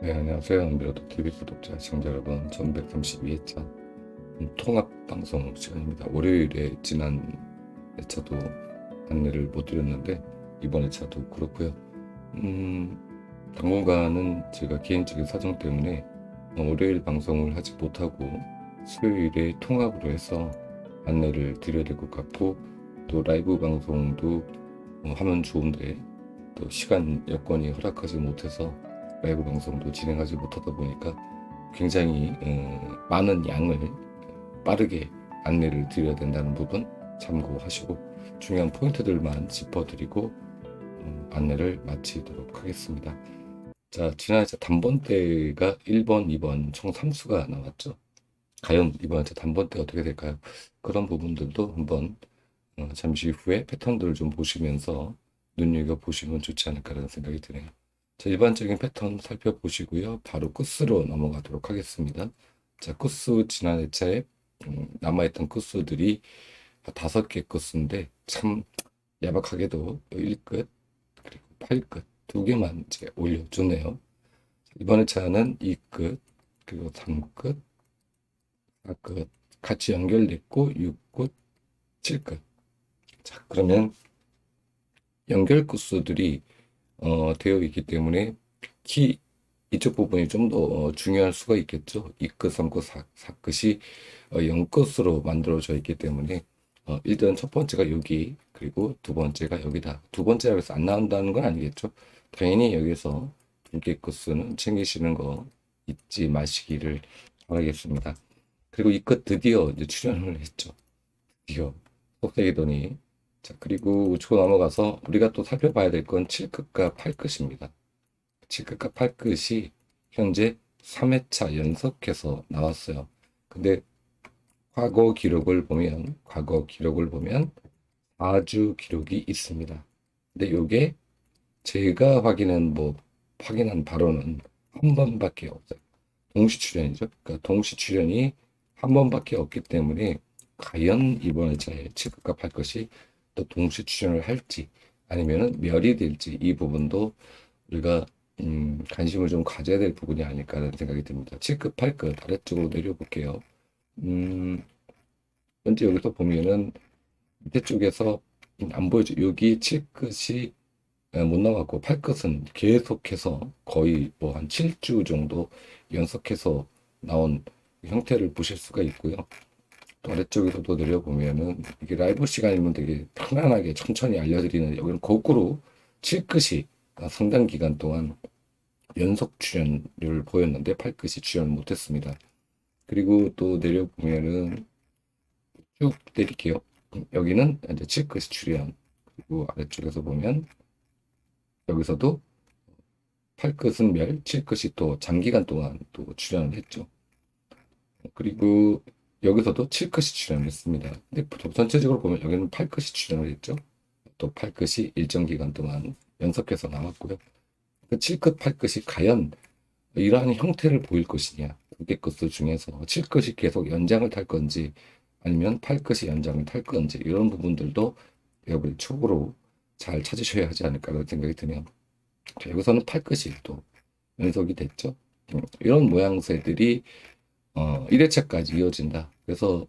네, 안녕하세요. 안비로도 TV 구독자 시청자 여러분, 1132회차 통합 방송 시간입니다. 월요일에 지난 회차도 안내를 못 드렸는데 이번 회차도 그렇고요. 당분간은 제가 개인적인 사정 때문에 월요일 방송을 하지 못하고 수요일에 통합으로 해서 안내를 드려야 될 것 같고, 또 라이브 방송도 하면 좋은데 또 시간 여건이 허락하지 못해서 라이브 방송도 진행하지 못하다 보니까 굉장히 많은 양을 빠르게 안내를 드려야 된다는 부분 참고하시고, 중요한 포인트들만 짚어드리고 안내를 마치도록 하겠습니다. 자, 지난 주 단번대가 1번, 2번 총 3수가 나왔죠. 과연 이번 주 단번대 어떻게 될까요? 그런 부분들도 한번 잠시 후에 패턴들을 좀 보시면서 눈여겨보시면 좋지 않을까라는 생각이 드네요. 자, 일반적인 패턴 살펴보시고요. 바로 코스로 넘어가도록 하겠습니다. 자, 코스 지난 회차에 남아있던 코스들이 5개 코스인데 참 야박하게도 1끝 그리고 8끝 두 개만 이제 올려주네요. 이번 회차는 2끝 그리고 3끝 4끝 같이 연결됐고 6끝 7끝. 자, 그러면 연결 코스들이 되어 있기 때문에 특히 이쪽 부분이 좀 더 중요할 수가 있겠죠. 2끝, 3끝, 4끝이 0끝으로 만들어져 있기 때문에 일단 첫 번째가 여기, 그리고 두 번째가 여기다. 두 번째가 그래서 안 나온다는 건 아니겠죠. 당연히 여기서 두 개 끝수는 챙기시는 거 잊지 마시기를 바라겠습니다. 그리고 이 끝 드디어 이제 출연을 했죠. 드디어 속세기더니. 자, 그리고 우측으로 넘어가서 우리가 또 살펴봐야 될 건 7끝과 8끝입니다. 7끝과 8끝이 현재 3회차 연속해서 나왔어요. 근데 과거 기록을 보면 4주 기록이 있습니다. 근데 요게 제가 확인한 바로는 한 번밖에 없어요. 동시 출연이죠. 그러니까 동시 출연이 한 번밖에 없기 때문에 과연 이번 회차에 7끝과 8끝이 또 동시 출연을 할지 아니면은 멸이 될지, 이 부분도 우리가 관심을 좀 가져야 될 부분이 아닐까라는 생각이 듭니다. 7끝, 8끝 아래쪽으로 내려볼게요. 음, 현재 여기서 보면은 밑에 쪽에서 안 보이죠? 여기 7끝이 못 나왔고 8끝은 계속해서 거의 뭐 한 7주 정도 연속해서 나온 형태를 보실 수가 있고요. 또 아래쪽에서도 내려보면은 이게 라이브 시간이면 되게 편안하게 천천히 알려드리는, 여기는 거꾸로 7끝이 상당 기간 동안 연속 출연을 보였는데 8끝이 출연을 못했습니다. 그리고 또 내려보면은 쭉 내릴게요. 여기는 이제 7끝이 출연. 그리고 아래쪽에서 보면 여기서도 8끝은 멸, 7끝이 또 장기간 동안 또 출연을 했죠. 그리고 여기서도 7끝이 출연을 했습니다. 근데 전체적으로 보면 여기는 8끝이 출연을 했죠. 또 8끝이 일정 기간 동안 연속해서 나왔고요. 그 7끝, 8끝이 과연 이러한 형태를 보일 것이냐, 두 개 끝수 중에서 7끝이 계속 연장을 탈 건지 아니면 8끝이 연장을 탈 건지, 이런 부분들도 여러분이 촉으로 잘 찾으셔야 하지 않을까라는 생각이 드네요. 자, 여기서는 8끝이 또 연속이 됐죠. 이런 모양새들이 1회차까지 이어진다. 그래서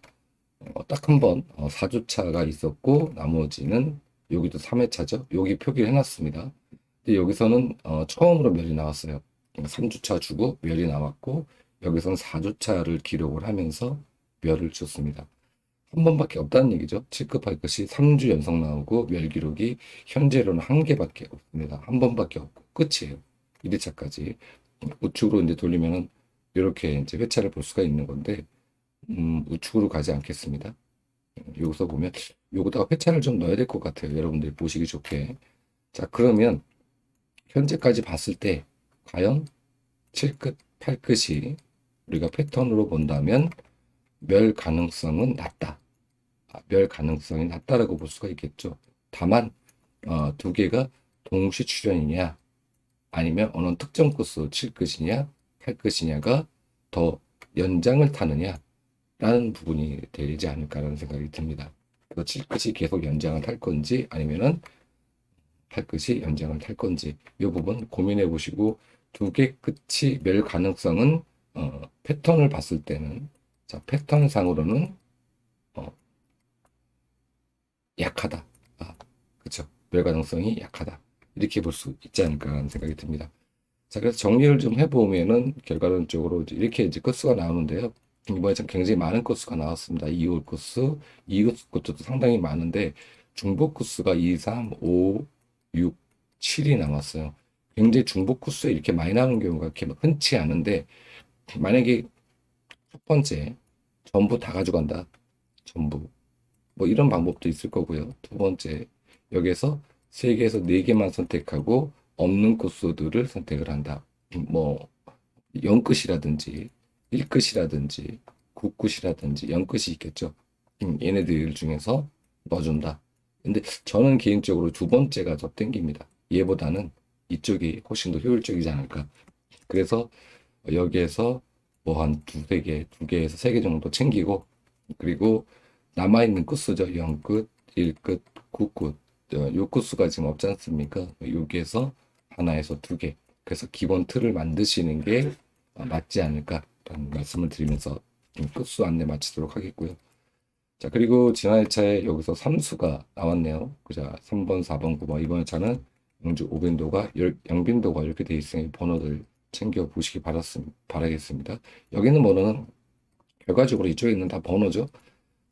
딱 한 번 4주차가 있었고 나머지는 여기도 3회차죠. 여기 표기를 해놨습니다. 근데 여기서는 처음으로 멸이 나왔어요. 3주차 주고 멸이 나왔고, 여기서는 4주차를 기록을 하면서 멸을 줬습니다. 한 번밖에 없다는 얘기죠. 7급 할 것이 3주 연속 나오고 멸 기록이 현재로는 한 개밖에 없습니다. 한 번밖에 없고 끝이에요. 1회차까지. 우측으로 이제 돌리면은 이렇게 이제 회차를 볼 수가 있는 건데, 우측으로 가지 않겠습니다. 여기서 보면 여기다가 회차를 좀 넣어야 될 것 같아요. 여러분들이 보시기 좋게. 자, 그러면 현재까지 봤을 때 과연 7끝, 8끝이 우리가 패턴으로 본다면 멸 가능성은 낮다. 멸 가능성이 낮다라고 볼 수가 있겠죠. 다만 두 개가 동시 출연이냐 아니면 어느 특정 코스 7끝이냐 8끝이냐가 더 연장을 타느냐 라는 부분이 되지 않을까라는 생각이 듭니다. 그 7끝이 계속 연장을 탈 건지 아니면은 8끝이 연장을 탈 건지, 이 부분 고민해 보시고 두 개 끝이 멸 가능성은 패턴을 봤을 때는 자, 패턴상으로는 어, 약하다. 그쵸. 멸 가능성이 약하다. 이렇게 볼 수 있지 않을까라는 생각이 듭니다. 자, 그래서 정리를 좀 해보면은 결과론적으로 이렇게 건수가 나오는데요. 이번에 참 굉장히 많은 건수가 나왔습니다. 이웃 건수, 이웃 건수도 상당히 많은데 중복 건수가 2, 3, 5, 6, 7이 나왔어요. 굉장히 중복 건수에 이렇게 많이 나오는 경우가 이렇게 흔치 않은데 만약에 첫 번째 전부 다 가져간다. 전부. 뭐 이런 방법도 있을 거고요. 두 번째 여기에서 세 개에서 네 개만 선택하고 없는 코스들을 선택을 한다. 뭐 0끝이라든지 1끝이라든지 9끝이라든지 0끝이 있겠죠. 얘네들 중에서 넣어준다. 근데 저는 개인적으로 두 번째가 더 땡깁니다. 얘보다는 이쪽이 훨씬 더 효율적이지 않을까. 그래서 여기에서 뭐 한 두세 개, 두 개에서 세 개 정도 챙기고 그리고 남아있는 끝수죠. 0끝, 1끝, 9끝. 요 끝수가 지금 없지 않습니까? 여기에서 하나에서 두 개. 그래서 기본 틀을 만드시는 게 맞지 않을까라는 말씀을 드리면서 끝수 안내 마치도록 하겠고요. 자, 그리고 지난 회차에 여기서 삼수가 나왔네요. 자, 3번, 4번, 9번. 이번 회차는 영주 5빈도가, 영빈도가 이렇게 돼 있으니 번호들 챙겨 보시기 바라겠습니다. 여기 있는 번호는 결과적으로 이쪽에 있는 다 번호죠.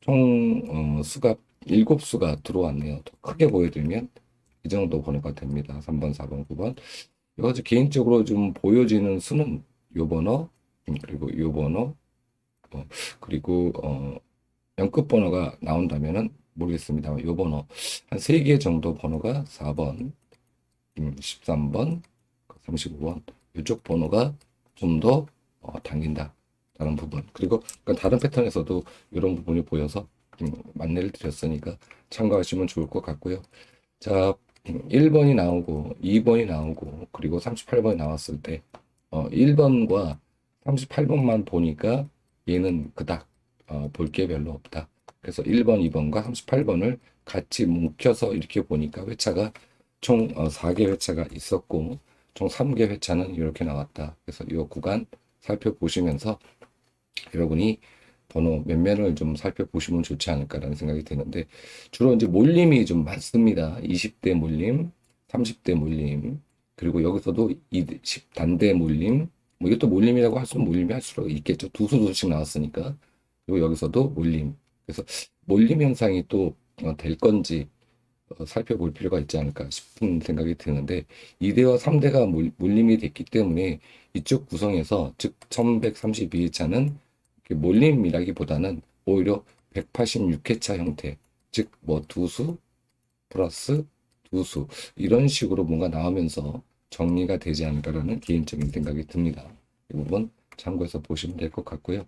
총 수가 7수가 들어왔네요. 더 크게 보여드리면 이 정도 번호가 됩니다. 3번, 4번, 9번. 여기서 개인적으로 좀 보여지는 수는 요 번호, 그리고 요 번호, 그리고 연끝 번호가 나온다면은 모르겠습니다만 요 번호 한 3개 정도 번호가 4번, 13번, 35번 이쪽 번호가 좀 더 당긴다. 다른 부분. 그리고 다른 패턴에서도 이런 부분이 보여서 안내를 드렸으니까 참고하시면 좋을 것 같고요. 자, 1번이 나오고 2번이 나오고 그리고 38번이 나왔을 때 1번과 38번만 보니까 얘는 그닥 볼 게 별로 없다. 그래서 1번, 2번과 38번을 같이 뭉켜서 이렇게 보니까 회차가 총 4개 회차가 있었고 총 3개 회차는 이렇게 나왔다. 그래서 이 구간 살펴보시면서 여러분이 번호 몇몇을 좀 살펴보시면 좋지 않을까라는 생각이 드는데 주로 이제 몰림이 좀 많습니다. 20대 몰림, 30대 몰림, 그리고 여기서도 10단대 몰림, 뭐 이것도 몰림이라고 할 수는 몰림이 할 수가 있겠죠. 두 수 두수씩 나왔으니까. 그리고 여기서도 몰림. 그래서 몰림 현상이 또 될 건지 살펴볼 필요가 있지 않을까 싶은 생각이 드는데 2대와 3대가 몰림이 됐기 때문에 이쪽 구성에서 즉 1132회차는 몰림이라기보다는 오히려 186회차 형태 즉 뭐 두수 플러스 두수 이런 식으로 뭔가 나오면서 정리가 되지 않을까라는 개인적인 생각이 듭니다. 이 부분 참고해서 보시면 될 것 같고요.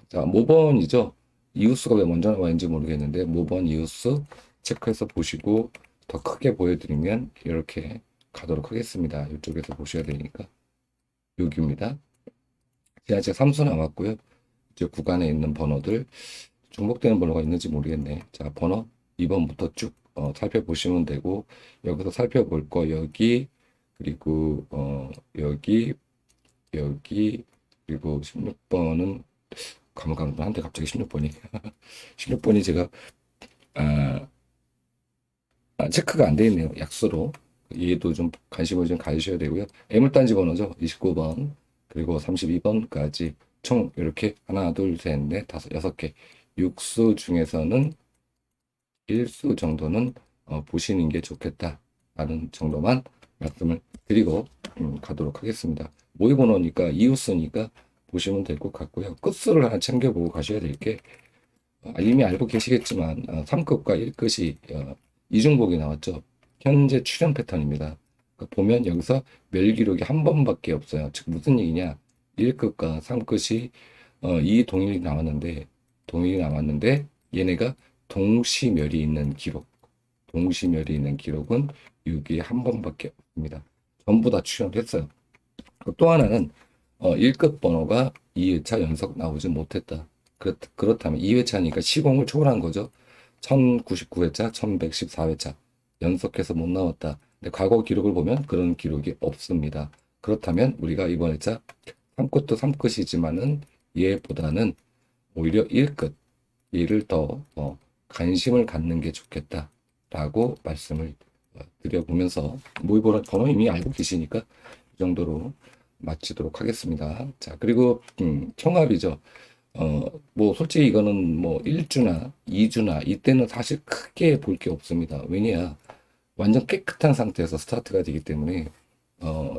자, 모번이죠. 이웃수가 왜 먼저 나와있는지 모르겠는데 모번 이웃수 체크해서 보시고 더 크게 보여드리면 이렇게 가도록 하겠습니다. 이쪽에서 보셔야 되니까 여기입니다. 지하철 3수 나왔고요. 이제 구간에 있는 번호들 중복되는 번호가 있는지 모르겠네. 자, 번호 2번부터 쭉 살펴보시면 되고 여기서 살펴볼 거 여기 그리고 여기 그리고 16번은 가물가물한데 갑자기 16번이 16번이 제가 아, 체크가 안 돼 있네요. 약수로. 얘도 좀 관심을 좀 가지셔야 되고요. 애물단지 번호죠. 29번, 그리고 32번까지 총 이렇게 하나, 둘, 셋, 넷, 다섯, 여섯 개. 6수 중에서는 1수 정도는 보시는 게 좋겠다라는 정도만 말씀을 드리고 가도록 하겠습니다. 모의 번호니까 이웃수니까 보시면 될 것 같고요. 끝수를 하나 챙겨보고 가셔야 될 게 이미 알고 계시겠지만 3급과 1급이 이중복이 나왔죠. 현재 출현 패턴입니다. 그러니까 보면 여기서 멸 기록이 한 번밖에 없어요. 즉 무슨 얘기냐? 1급과 3급이 동일이 나왔는데 얘네가 동시멸이 있는 기록은 여기 한 번밖에 없습니다. 전부 다 출현됐어요. 또 하나는 1급 번호가 2회차 연속 나오지 못했다. 그렇다면 2회차니까 시공을 초월한 거죠. 1099회차, 1114회차 연속해서 못 나왔다. 근데 과거 기록을 보면 그런 기록이 없습니다. 그렇다면 우리가 이번 회차 3끝도 3끝이지만은 얘보다는 오히려 1끝, 얘를 더 관심을 갖는 게 좋겠다라고 말씀을 드려보면서 모의고사 번호 이미 알고 계시니까 이 정도로 마치도록 하겠습니다. 자, 그리고 청합이죠. 뭐 솔직히 이거는 뭐 1주나 2주나 이때는 사실 크게 볼 게 없습니다. 왜냐? 완전 깨끗한 상태에서 스타트가 되기 때문에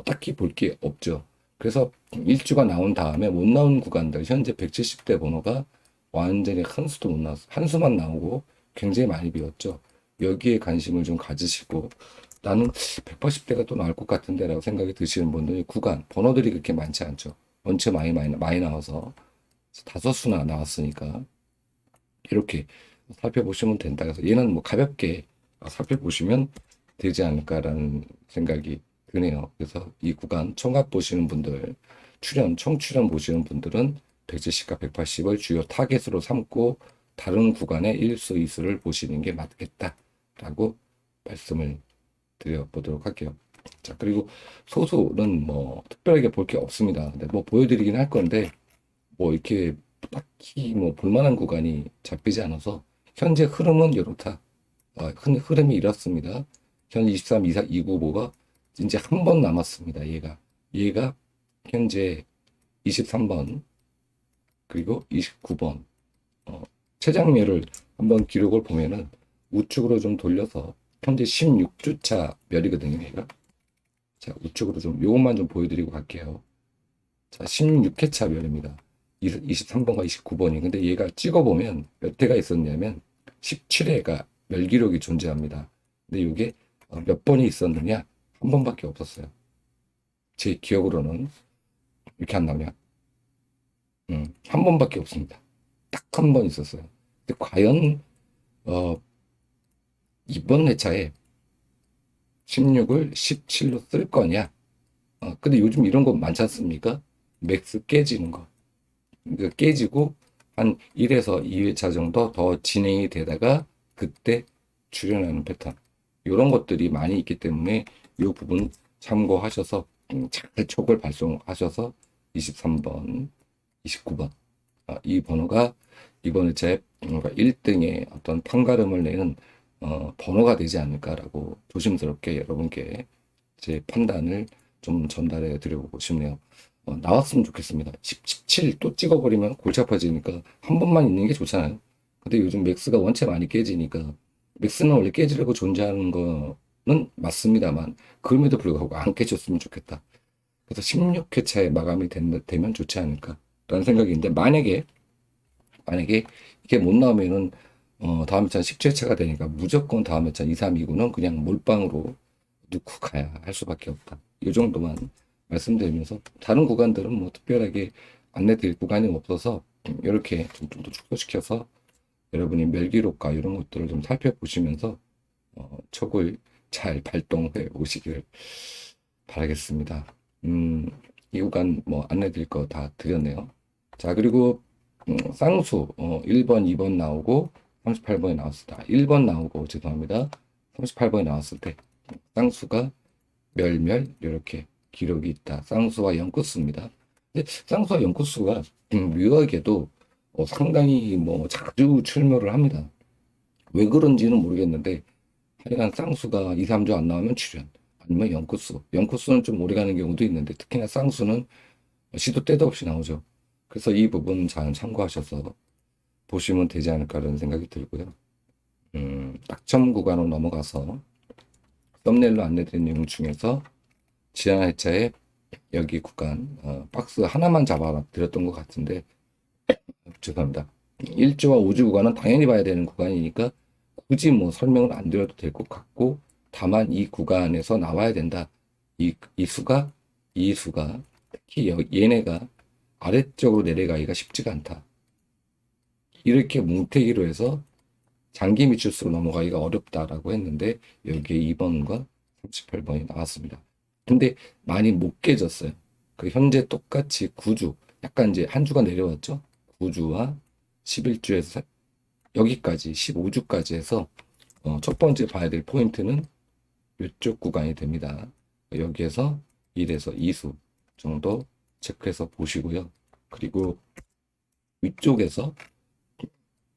딱히 볼 게 없죠. 그래서 1주가 나온 다음에 못 나온 구간들 현재 170대 번호가 완전히 한 수도 못 나왔어. 한 수만 나오고 굉장히 많이 비었죠. 여기에 관심을 좀 가지시고 나는 180대가 또 나올 것 같은데 라고 생각이 드시는 분들이 구간 번호들이 그렇게 많지 않죠. 원체 많이 나와서 다섯 수나 나왔으니까 이렇게 살펴보시면 된다. 그래서 얘는 뭐 가볍게 살펴보시면 되지 않을까라는 생각이 드네요. 그래서 이 구간 청각 보시는 분들, 청출연 보시는 분들은 170과 180을 주요 타겟으로 삼고 다른 구간의 1수, 2수를 보시는 게 맞겠다라고 말씀을 드려보도록 할게요. 자, 그리고 소수는 뭐 특별하게 볼 게 없습니다. 근데 뭐 보여드리긴 할 건데 뭐 이렇게 딱히 뭐 볼만한 구간이 잡히지 않아서 현재 흐름은 이렇다. 흐름이 이렇습니다. 현 23, 24, 295가 이제 한 번 남았습니다. 얘가 현재 23번 그리고 29번 최장렬을 한번 기록을 보면은 우측으로 좀 돌려서 현재 16주차 멸이거든요. 얘가. 자, 우측으로 좀 요것만 좀 보여드리고 갈게요. 자, 16회차 멸입니다. 23번과 29번이. 근데 얘가 찍어보면 몇 회가 있었냐면 17회가 멸 기록이 존재합니다. 근데 이게 몇 번이 있었느냐? 한 번밖에 없었어요. 제 기억으로는 이렇게 안 나오냐? 한 번밖에 없습니다. 딱 한 번 있었어요. 근데 과연 이번 회차에 16을 17로 쓸 거냐? 근데 요즘 이런 거 많지 않습니까? 맥스 깨지는 거. 그러니까 깨지고 한 1에서 2회차 정도 더 진행이 되다가 그때 출연하는 패턴. 이런 것들이 많이 있기 때문에 이 부분 참고하셔서 잘 촉을 발송하셔서 23번, 29번 이 번호가 이번 회차에 1등의 어떤 판가름을 내는 번호가 되지 않을까라고 조심스럽게 여러분께 제 판단을 좀 전달해 드리고 싶네요. 나왔으면 좋겠습니다. 17 또 찍어버리면 골치 아파지니까 한 번만 있는 게 좋잖아요. 근데 요즘 맥스가 원체 많이 깨지니까 맥스는 원래 깨지려고 존재하는 거는 맞습니다만 그럼에도 불구하고 안 깨졌으면 좋겠다. 그래서 16회차에 마감이 되면 좋지 않을까라는 생각인데 만약에 이게 못 나오면은 다음 회차 17회차가 되니까 무조건 다음 회차 2, 3, 2구는 그냥 몰빵으로 넣고 가야 할 수밖에 없다. 이 정도만 말씀드리면서 다른 구간들은 뭐 특별하게 안내 드릴 구간이 없어서 이렇게 좀 더 축소시켜서 여러분이 멸기록과 이런 것들을 좀 살펴보시면서 촉을 잘 발동해 오시길 바라겠습니다. 이 구간 뭐 안내 드릴 거 다 드렸네요. 자, 그리고 쌍수 1번, 2번 나오고 38번이 나왔습니다. 1번 나오고 죄송합니다. 38번이 나왔을 때 쌍수가 멸 이렇게 기록이 있다. 쌍수와 연꽃수입니다. 근데 쌍수와 연꽃수가 묘하게도 상당히 뭐 자주 출몰을 합니다. 왜 그런지는 모르겠는데 하여간 쌍수가 2, 3주 안 나오면 출연 아니면 연꽃수는 좀 오래 가는 경우도 있는데 특히나 쌍수는 시도 때도 없이 나오죠. 그래서 이 부분 잘 참고하셔서 보시면 되지 않을까라는 생각이 들고요. 낙점 구간으로 넘어가서 썸네일로 안내드린 내용 중에서 지난 회차에 여기 구간 박스 하나만 잡아 드렸던 것 같은데 죄송합니다. 1주와 5주 구간은 당연히 봐야 되는 구간이니까 굳이 뭐 설명을 안 드려도 될 것 같고 다만 이 구간에서 나와야 된다. 이 수가 특히 얘네가 아래쪽으로 내려가기가 쉽지가 않다. 이렇게 뭉태기로 해서 장기 미추스로 넘어가기가 어렵다라고 했는데 여기에 2번과 38번이 나왔습니다. 근데 많이 못 깨졌어요. 그 현재 똑같이 9주, 약간 이제 한 주가 내려왔죠. 9주와 11주에서 여기까지 15주까지 해서 첫 번째 봐야 될 포인트는 이쪽 구간이 됩니다. 여기에서 1에서 2수 정도 체크해서 보시고요. 그리고 위쪽에서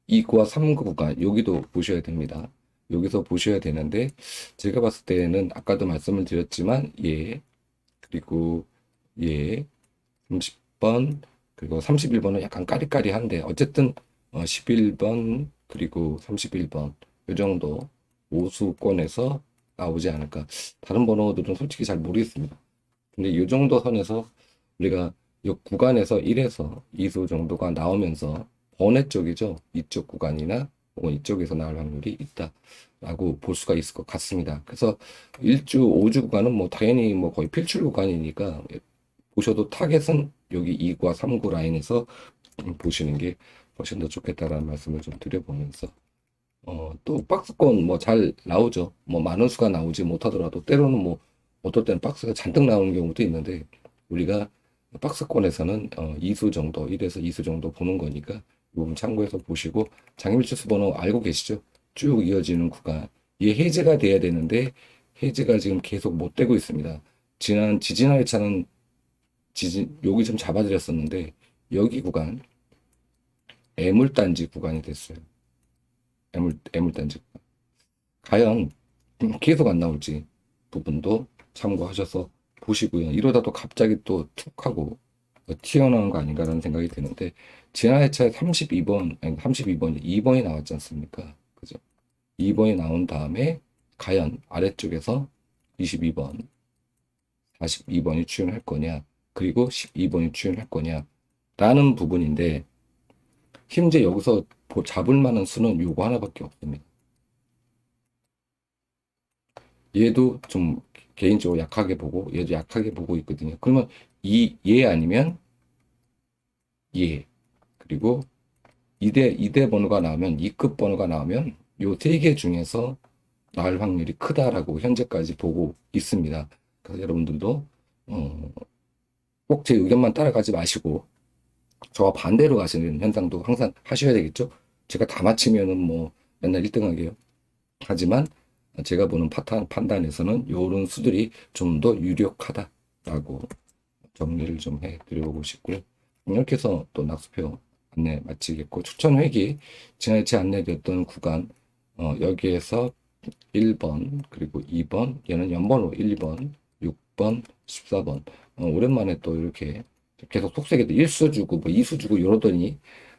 2구와 3구 구간 여기도 보셔야 됩니다. 여기서 보셔야 되는데 제가 봤을 때는 아까도 말씀을 드렸지만 그리고 예 30번 그리고 31번은 약간 까리까리한데 어쨌든 11번 그리고 31번 이 정도 오수권에서 나오지 않을까. 다른 번호들은 솔직히 잘 모르겠습니다. 근데 이 정도 선에서 우리가 이 구간에서 1에서 2수 정도가 나오면서 번외 쪽이죠. 이쪽 구간이나 혹은 이쪽에서 나올 확률이 있다라고 볼 수가 있을 것 같습니다. 그래서 1주, 5주 구간은 뭐 당연히 뭐 거의 필출 구간이니까 보셔도 타겟은 여기 2구와 3구 라인에서 보시는 게 훨씬 더 좋겠다라는 말씀을 좀 드려보면서 또 박스권 뭐 잘 나오죠. 뭐 많은 수가 나오지 못하더라도 때로는 뭐 어떨 때는 박스가 잔뜩 나오는 경우도 있는데 우리가 박스권에서는 2수 정도 1에서 2수 정도 보는 거니까 이 부분 참고해서 보시고 장애물치수 번호 알고 계시죠? 쭉 이어지는 구간 이게 해제가 돼야 되는데 해제가 지금 계속 못 되고 있습니다. 지지난 회차는 여기 좀 잡아드렸었는데 여기 구간 애물단지 구간이 됐어요. 애물단지 구간. 과연 계속 안 나올지 부분도 참고하셔서 보시고요. 이러다 또 갑자기 또 툭 하고 튀어나온 거 아닌가라는 생각이 드는데 지난 회차에 32번 아니 32번이 2번이 나왔지 않습니까? 그죠? 2번이 나온 다음에 과연 아래쪽에서 22번 42번이 출연할 거냐 그리고 12번이 출연할 거냐 라는 부분인데 현재 여기서 잡을 만한 수는 요거 하나밖에 없습니다. 얘도 좀 개인적으로 약하게 보고 얘도 약하게 보고 있거든요. 그러면 얘 아니면 얘 그리고 2대 번호가 나오면 2급 번호가 나오면 요 세 개 중에서 나올 확률이 크다라고 현재까지 보고 있습니다. 그래서 여러분들도 꼭 제 의견만 따라가지 마시고 저와 반대로 가시는 현상도 항상 하셔야 되겠죠. 제가 다 맞히면은 뭐 맨날 1등 하게요. 하지만 제가 보는 판단에서는 요런 수들이 좀 더 유력하다라고 정리를 좀 해드리고 싶고요. 이렇게 해서 또 낙수표 안내 마치겠고 추천 회기 지난주에 안내드렸던 구간 여기에서 1번 그리고 2번 얘는 연번호 1번 6번 14번 오랜만에 또 이렇게 계속 속색에도 1수 주고 뭐 2수 주고 이러더니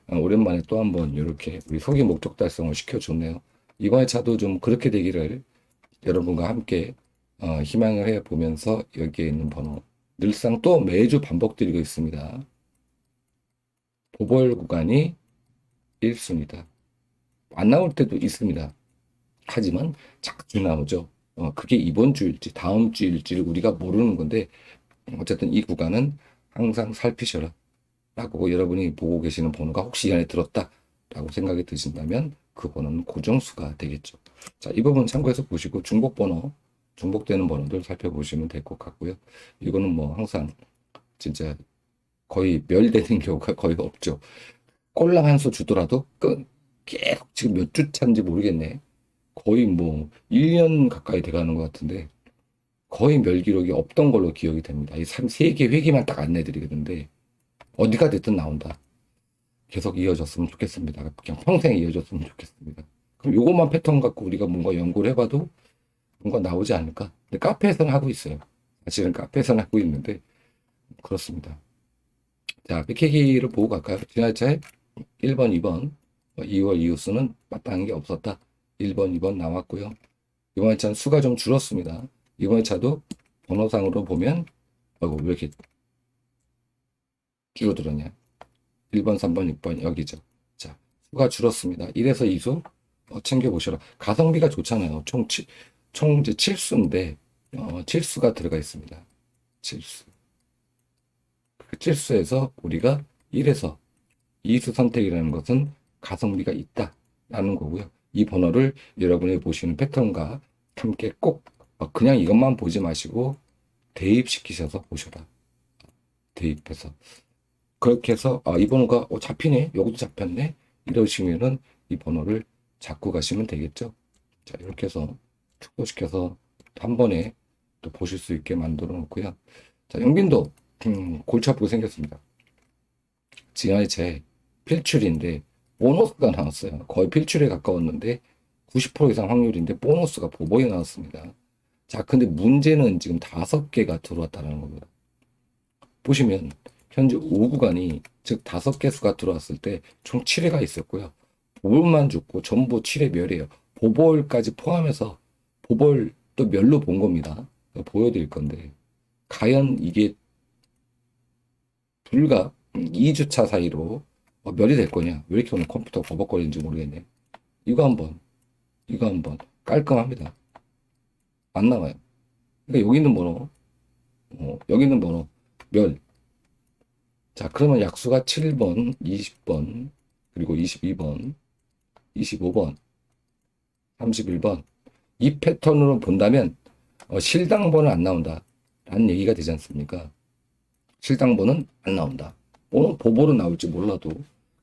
오랜만에 또 한번 이렇게 우리 소기 목적 달성을 시켜줬네요. 이번에 차도 좀 그렇게 되기를 여러분과 함께 희망을 해 보면서 여기에 있는 번호 늘상 또 매주 반복드리고 있습니다. 보벌 구간이 1수입니다. 안 나올 때도 있습니다. 하지만 자주 나오죠. 그게 이번 주일지 다음 주일지를 우리가 모르는 건데 어쨌든 이 구간은 항상 살피셔라 라고 여러분이 보고 계시는 번호가 혹시 이 안에 들었다 라고 생각이 드신다면 그 번호는 고정수가 되겠죠. 자, 이 부분 참고해서 보시고 중복되는 번호들 살펴보시면 될 것 같고요. 이거는 뭐 항상 진짜 거의 멸되는 경우가 거의 없죠. 꼴랑 한 수 주더라도 계속 지금 몇 주 차인지 모르겠네. 거의 뭐 1년 가까이 돼가는 것 같은데 거의 멸 기록이 없던 걸로 기억이 됩니다. 이 3개 회기만 딱 안내드리겠는데 어디가 됐든 나온다. 계속 이어졌으면 좋겠습니다. 그냥 평생 이어졌으면 좋겠습니다. 그럼 요것만 패턴 갖고 우리가 뭔가 연구를 해봐도 뭔가 나오지 않을까? 근데 카페에서는 하고 있어요. 사실은 카페에서는 하고 있는데 그렇습니다. 자, 백회기를 보고 갈까요? 지난차에 1번, 2번 2월 이후수는 마땅한 게 없었다. 1번, 2번 나왔고요. 이번 차는 수가 좀 줄었습니다. 이번 차도 번호상으로 보면 왜 이렇게 줄어들었냐? 1번, 3번, 6번 여기죠. 자, 수가 줄었습니다. 1에서 2수 챙겨보셔라. 가성비가 좋잖아요. 총 이제 7수인데 7수가 들어가 있습니다. 7수. 그 7수에서 우리가 1에서 2수 선택이라는 것은 가성비가 있다라는 거고요. 이 번호를 여러분이 보시는 패턴과 함께 꼭 그냥 이것만 보지 마시고 대입시키셔서 보셔라. 대입해서. 그렇게 해서 이 번호가 잡히네. 여기도 잡혔네. 이러시면은 이 번호를 잡고 가시면 되겠죠. 자, 이렇게 해서 축소시켜서 한 번에 또 보실 수 있게 만들어 놓고요. 자, 영빈도 골치 아프게 생겼습니다. 지난해 필출인데 보너스가 나왔어요. 거의 필출에 가까웠는데 90% 이상 확률인데 보너스가 보복이 나왔습니다. 자, 근데 문제는 지금 5개가 들어왔다는 겁니다. 보시면 현재 5구간이 즉 5개 수가 들어왔을 때 총 7회가 있었고요. 보볼만 죽고 전부 7회 멸이에요. 보볼까지 포함해서 보볼 또 멸로 본 겁니다. 보여드릴 건데 과연 이게 불과 2주차 사이로 멸이 될 거냐? 왜 이렇게 오늘 컴퓨터가 버벅거리는지 모르겠네. 이거 한번 깔끔합니다. 안 나와요. 그러니까 여기 있는 번호 멸. 자, 그러면 약수가 7번, 20번, 그리고 22번, 25번, 31번. 이 패턴으로 본다면 실당번은 안 나온다 라는 얘기가 되지 않습니까? 실당번은 안 나온다. 보볼은 나올지 몰라도.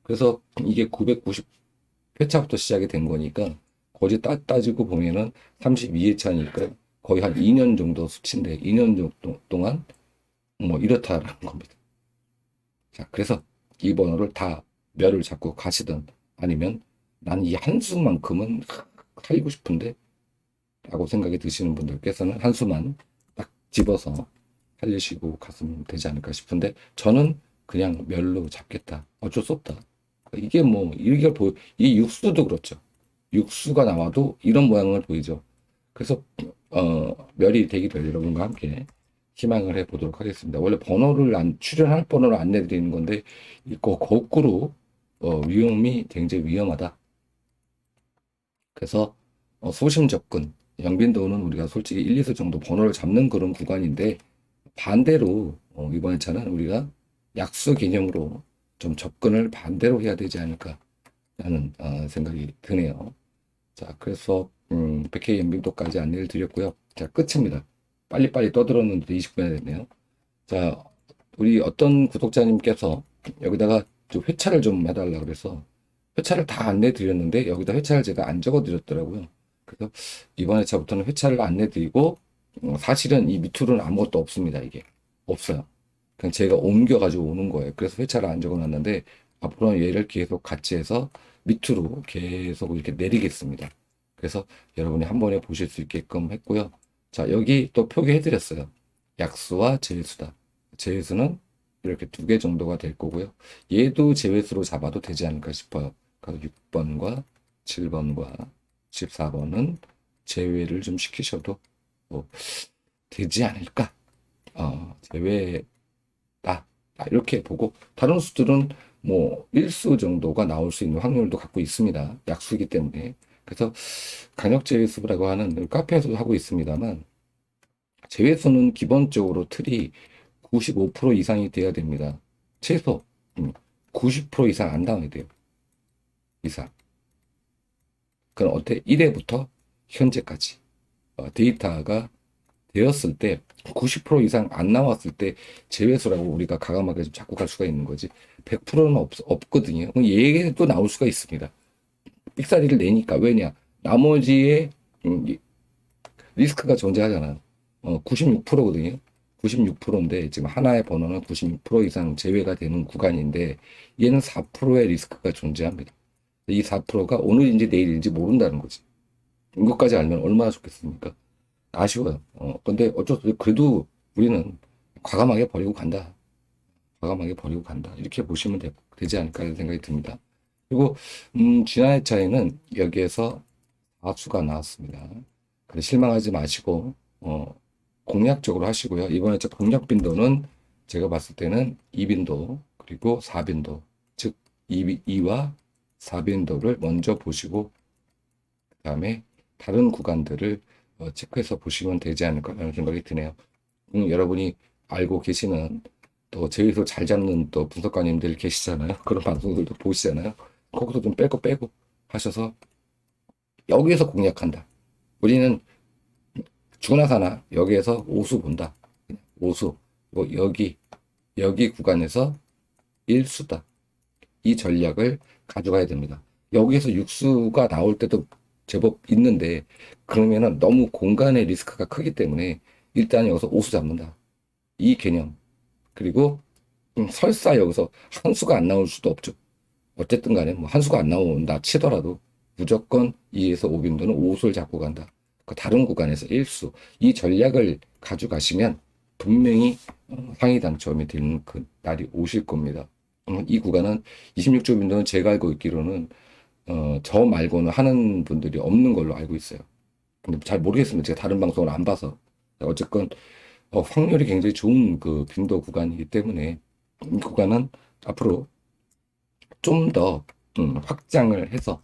그래서 이게 990회차부터 시작이 된 거니까 거의 따지고 보면은 32회차니까 거의 한 2년 정도 수치인데 2년 정도 동안 뭐 이렇다라는 겁니다. 자, 그래서 이 번호를 다 멸을 잡고 가시든 아니면 난 이 한 수만큼은 살고 싶은데 라고 생각이 드시는 분들께서는 한 수만 딱 집어서 살리시고 갔으면 되지 않을까 싶은데 저는 그냥 멸로 잡겠다. 어쩔 수 없다. 이게 뭐 이 육수도 그렇죠. 육수가 나와도 이런 모양을 보이죠. 그래서 멸이 되기를 여러분과 함께 희망을 해보도록 하겠습니다. 원래 출연할 번호를 안내드리는 건데 이거 거꾸로 위험이 굉장히 위험하다. 그래서 소심 접근 영빈도는 우리가 솔직히 1, 2수 정도 번호를 잡는 그런 구간인데 반대로 이번 차는 우리가 약수 개념으로 좀 접근을 반대로 해야 되지 않을까라는 생각이 드네요. 자, 그래서 100K 영빈도까지 안내를 드렸고요. 자, 끝입니다. 빨리빨리 떠들었는데 20분이 됐네요. 자, 우리 어떤 구독자님께서 여기다가 좀 회차를 좀 해달라 그래서 회차를 다 안내 드렸는데 여기다 회차를 제가 안 적어 드렸더라고요. 그래서 이번 회차부터는 회차를 안내 드리고 사실은 이 밑으로는 아무것도 없습니다. 이게 없어요. 그냥 제가 옮겨 가지고 오는 거예요. 그래서 회차를 안 적어 놨는데 앞으로는 얘를 계속 같이 해서 밑으로 계속 이렇게 내리겠습니다. 그래서 여러분이 한 번에 보실 수 있게끔 했고요. 자, 여기 또 표기해 드렸어요. 약수와 제외수다. 제외수는 이렇게 2개 정도가 될 거고요. 얘도 제외수로 잡아도 되지 않을까 싶어요. 그래서 6번과 7번과 14번은 제외를 좀 시키셔도 뭐 되지 않을까. 제외다. 이렇게 보고 다른 수들은 뭐 1수 정도가 나올 수 있는 확률도 갖고 있습니다. 약수이기 때문에. 그래서 강력 제외수라고 하는 카페에서도 하고 있습니다만 제외수는 기본적으로 틀이 95% 이상이 돼야 됩니다. 최소 90% 이상 안 나와야 돼요. 이상. 그럼 어때? 1회부터 현재까지 데이터가 되었을 때 90% 이상 안 나왔을 때 제외수라고 우리가 가감하게 좀 잡고 갈 수가 있는 거지. 100%는 없거든요. 그럼 얘도 나올 수가 있습니다. 삑사리를 내니까. 왜냐? 나머지의 리스크가 존재하잖아요. 96%거든요. 96%인데 지금 하나의 번호는 96% 이상 제외가 되는 구간인데 얘는 4%의 리스크가 존재합니다. 이 4%가 오늘인지 내일인지 모른다는 거지. 이것까지 알면 얼마나 좋겠습니까? 아쉬워요. 근데 어쩔 수 없이 그래도 우리는 과감하게 버리고 간다. 과감하게 버리고 간다. 이렇게 보시면 되지 않을까 하는 생각이 듭니다. 그리고 지난 회차에는 여기에서 4수가 나왔습니다. 그래 실망하지 마시고 공략적으로 하시고요. 이번 회차 공략 빈도는 제가 봤을 때는 2빈도 그리고 4빈도 즉 2와 4빈도를 먼저 보시고 그 다음에 다른 구간들을 체크해서 보시면 되지 않을까라는 생각이 드네요. 여러분이 알고 계시는 또 제외수 잘 잡는 또 분석가님들 계시잖아요. 그런 방송들도 보시잖아요. 거기서 좀 빼고 하셔서 여기에서 공략한다. 우리는 죽으나 사나 여기에서 오수 본다. 오수. 뭐 여기 구간에서 1수다. 이 전략을 가져가야 됩니다. 여기에서 6수가 나올 때도 제법 있는데 그러면은 너무 공간의 리스크가 크기 때문에 일단 여기서 오수 잡는다. 이 개념. 그리고 설사 여기서 한 수가 안 나올 수도 없죠. 어쨌든 간에 뭐 한 수가 안 나온다 치더라도 무조건 2에서 5빈도는 5수를 잡고 간다. 그 다른 구간에서 1수. 이 전략을 가져가시면 분명히 상위 당첨이 되는 그 날이 오실 겁니다. 이 구간은 26조 빈도는 제가 알고 있기로는 저 말고는 하는 분들이 없는 걸로 알고 있어요. 근데 잘 모르겠습니다. 제가 다른 방송을 안 봐서. 어쨌건 확률이 굉장히 좋은 그 빈도 구간이기 때문에 이 구간은 앞으로 좀 더 확장을 해서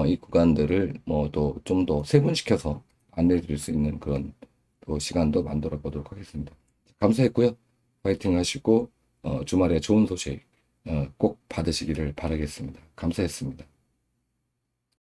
이 구간들을 뭐 또 좀 더 세분시켜서 안내해 드릴 수 있는 그런 또 시간도 만들어 보도록 하겠습니다. 감사했고요. 파이팅 하시고 주말에 좋은 소식 꼭 받으시기를 바라겠습니다. 감사했습니다.